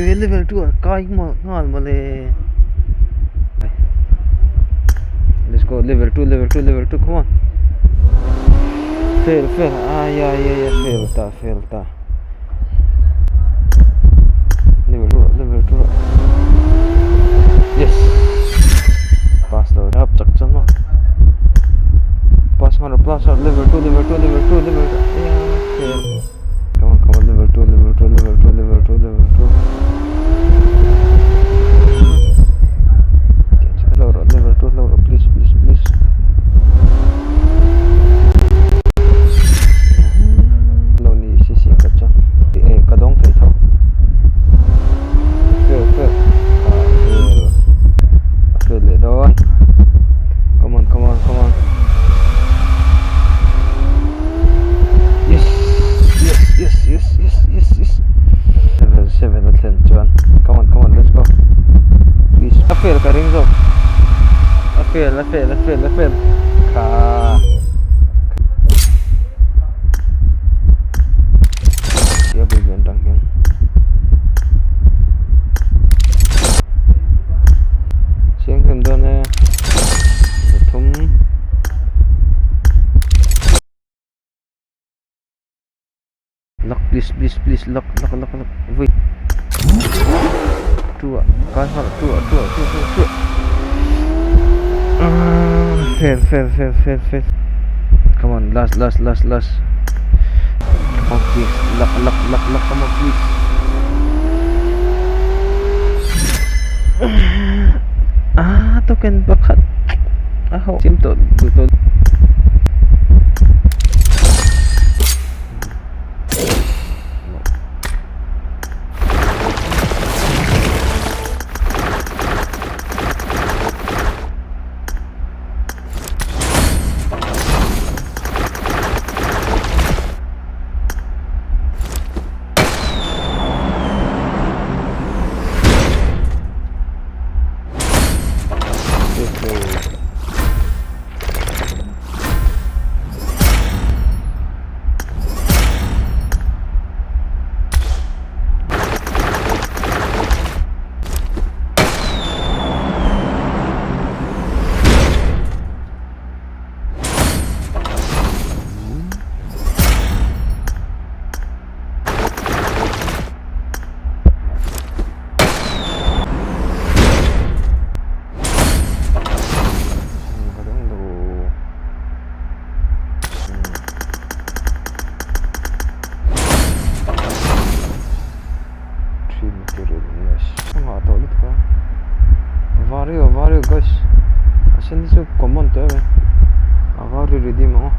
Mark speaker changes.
Speaker 1: level 2 kai mo ngal male. Let's go level 2 level 2 level 2 come on. Fail yeah fail ta level 2 yes pass the up chak chan ma pass mar plus level 2 level 2 level 2 level 2 yeah fail come on level 2 level 2 level 2 level 2 level 2 level 2 level please kadong thầy thầu fail le don come on yes level 7 atlen chuan come on let's go please fail ka ring zo fail ka ya begin dang hin siang hem don e thum lock please lock wait two kai har two fail come on last come on please lock come on please token bakhat aho sim to Vario guys, asen disu common to Vario ready mo